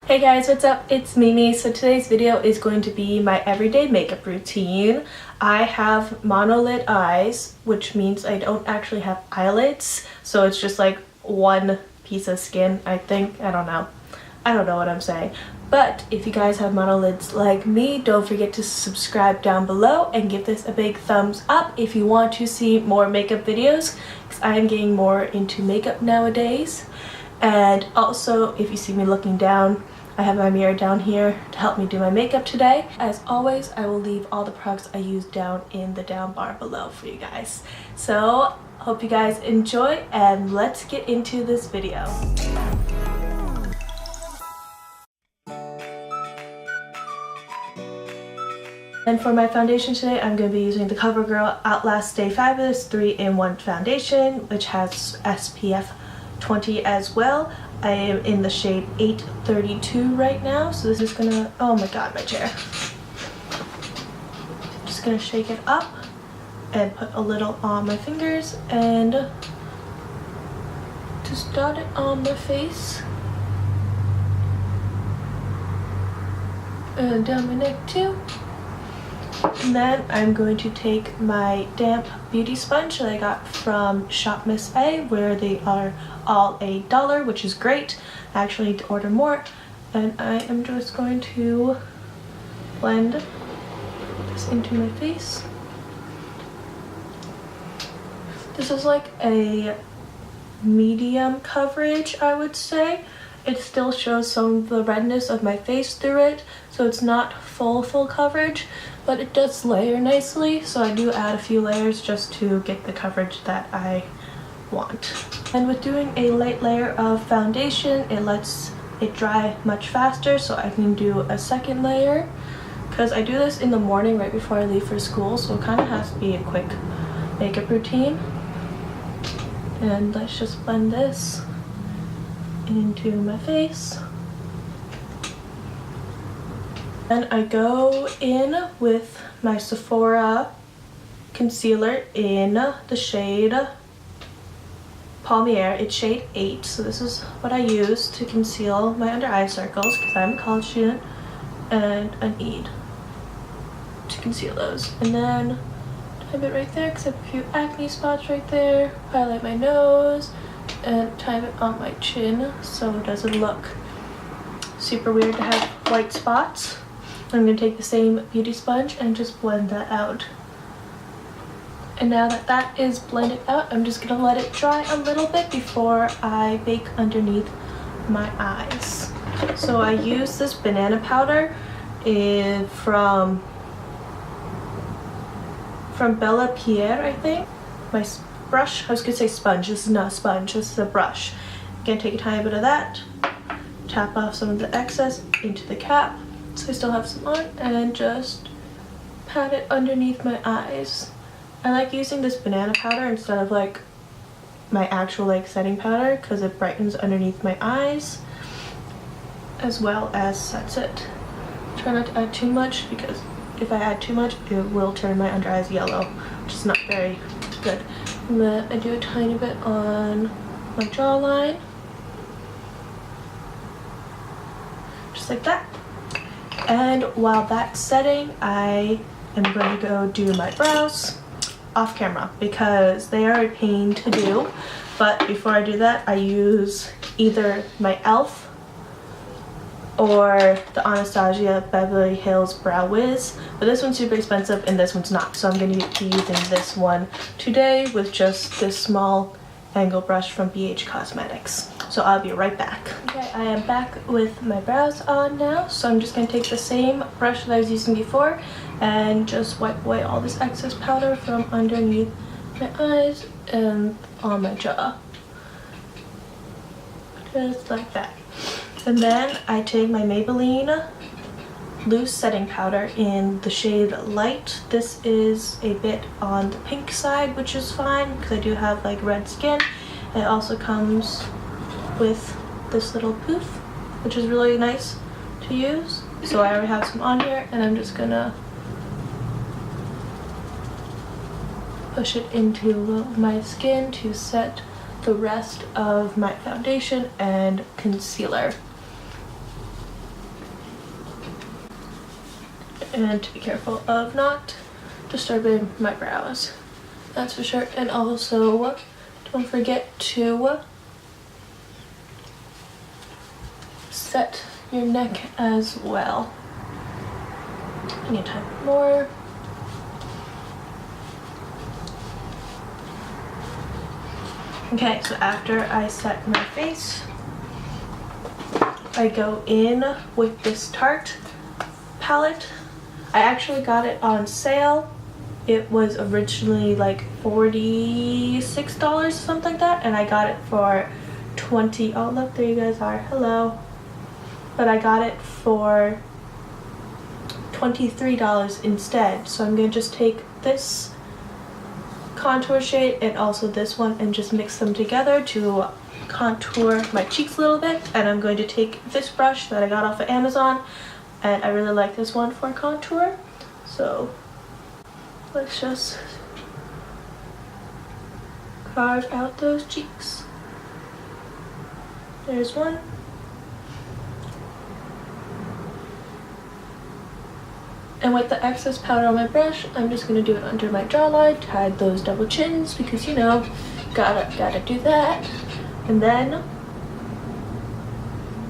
Hey guys, what's up? It's Mimi. So today's video is going to be my everyday makeup routine. I have monolid eyes, which means I don't actually have eyelids. So it's just like one piece of skin, I think. I don't know what I'm saying. But if you guys have monolids like me, don't forget to subscribe down below and give this a big thumbs up if you want to see more makeup videos, because I am getting more into makeup nowadays. And also, if you see me looking down, I have my mirror down here to help me do my makeup today. As always, I will leave all the products I use down in the down bar below for you guys. So, hope you guys enjoy, and let's get into this video. And for my foundation today, I'm going to be using the CoverGirl Outlast Stay Fabulous 3-in-1 foundation, which has SPF 20 as well. I am in the shade 832 right now, so this is gonna, oh my god, my chair. Just gonna shake it up and put a little on my fingers and just dot it on my face and down my neck too. And then I'm going to take my damp beauty sponge that I got from Shop Miss A, where they are all $1, which is great. I actually need to order more. And I am just going to blend this into my face. This is like a medium coverage, I would say. It still shows some of the redness of my face through it, so it's not full coverage, but it does layer nicely, so I do add a few layers just to get the coverage that I want. And with doing a light layer of foundation, it lets it dry much faster, so I can do a second layer, because I do this in the morning right before I leave for school, so it kind of has to be a quick makeup routine. And let's just blend this into my face. Then I go in with my Sephora concealer in the shade Palmier. It's shade 8, so this is what I use to conceal my under eye circles, because I'm a college student and I need to conceal those. And then type it right there, because I have a few acne spots right there. Highlight my nose and type it on my chin so it doesn't look super weird to have white spots. I'm going to take the same beauty sponge and just blend that out. And now that that is blended out, I'm just going to let it dry a little bit before I bake underneath my eyes. So I use this banana powder from Bella Pierre, I think. My brush, I was gonna say sponge, this is not a sponge, this is a brush. I'm gonna take a tiny bit of that, tap off some of the excess into the cap, so I still have some on, and just pat it underneath my eyes. I like using this banana powder instead of like my actual like setting powder, because it brightens underneath my eyes as well as sets it. Try not to add too much, because if I add too much, it will turn my under eyes yellow, which is not very good. And then I do a tiny bit on my jawline, just like that. And while that's setting, I am going to go do my brows off camera, because they are a pain to do. But before I do that, I use either my e.l.f. or the Anastasia Beverly Hills Brow Wiz, but this one's super expensive and this one's not, so I'm going to be using this one today with just this small angle brush from BH Cosmetics. So I'll be right back. Okay, I am back with my brows on now, so I'm just going to take the same brush that I was using before and just wipe away all this excess powder from underneath my eyes and on my jaw. Just like that. And then I take my Maybelline loose setting powder in the shade Light. This is a bit on the pink side, which is fine because I do have like red skin. It also comes with this little poof, which is really nice to use. So I already have some on here, and I'm just gonna push it into my skin to set the rest of my foundation and concealer. and to be careful of not disturbing my brows. That's for sure. And also, don't forget to set your neck as well. Anytime more. Okay, so after I set my face, I go in with this Tarte palette. I actually got it on sale. It was originally like $46, something like that, and I got it for 20. Oh look, there you guys are. Hello. But I got it for $23 instead. So I'm gonna just take this contour shade and also this one and just mix them together to contour my cheeks a little bit. And I'm going to take this brush that I got off of Amazon, and I really like this one for contour. So let's just carve out those cheeks. There's one. And with the excess powder on my brush, I'm just gonna do it under my jawline to hide those double chins, because you know, gotta do that. And then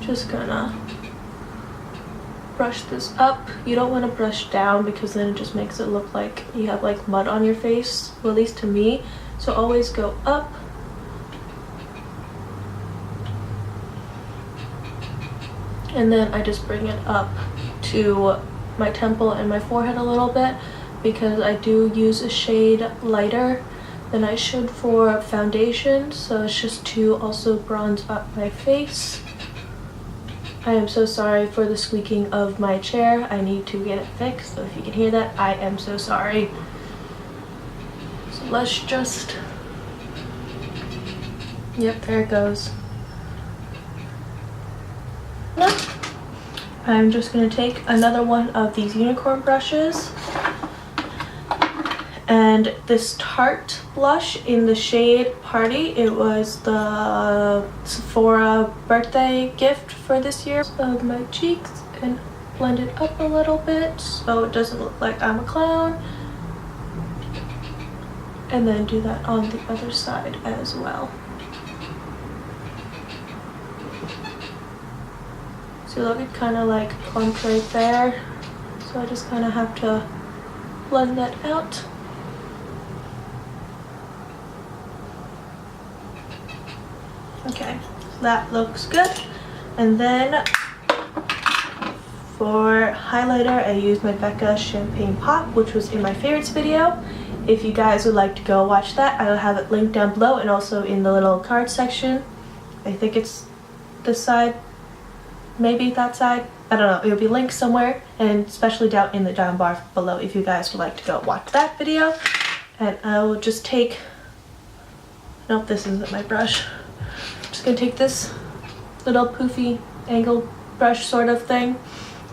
just gonna brush this up. You don't want to brush down because then it just makes it look like you have like mud on your face, well, at least to me. So always go up. And then I just bring it up to my temple and my forehead a little bit, because I do use a shade lighter than I should for foundation, so it's just to also bronze up my face. I am so sorry for the squeaking of my chair. I need to get it fixed, so if you can hear that, I am so sorry. So let's just, yep, there it goes. Now, I'm just going to take another one of these unicorn brushes, and this Tarte blush in the shade Party. It was the Sephora birthday gift for this year. Of my cheeks and blend it up a little bit so it doesn't look like I'm a clown. And then do that on the other side as well. So look, it kind of like clumped right there. So I just kind of have to blend that out. Okay, so that looks good. And then for highlighter, I used my Becca Champagne Pop, which was in my favorites video. If you guys would like to go watch that, I will have it linked down below and also in the little card section. I think it's this side. Maybe that side, I don't know, it'll be linked somewhere, and especially down in the down bar below if you guys would like to go watch that video. And I will just take, nope, this isn't my brush. I'm just gonna take this little poofy angled brush sort of thing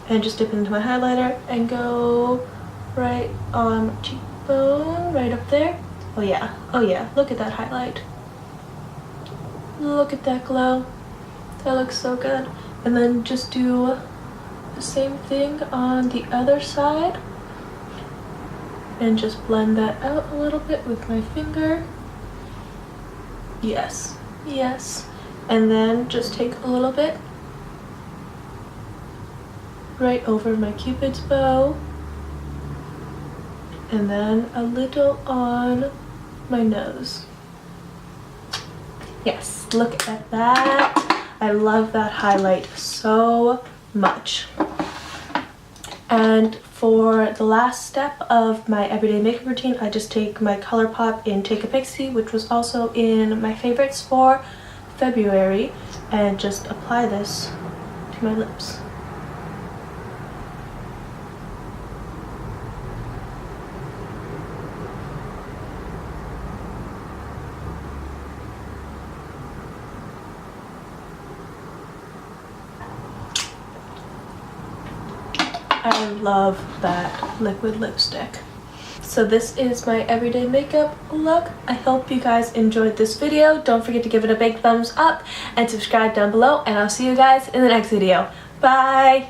and just dip it into my highlighter and go right on my cheekbone, right up there. Oh yeah, look at that highlight. Look at that glow. That looks so good. And then just do the same thing on the other side and just blend that out a little bit with my finger. Yes, yes. And then just take a little bit right over my Cupid's bow, and then a little on my nose. Yes, look at that. I love that highlight so much. And for the last step of my everyday makeup routine, I just take my ColourPop in Take a Pixie, which was also in my favorites for February, and just apply this to my lips. I love that liquid lipstick. So this is my everyday makeup look. I hope you guys enjoyed this video. Don't forget to give it a big thumbs up and subscribe down below, and I'll see you guys in the next video. Bye!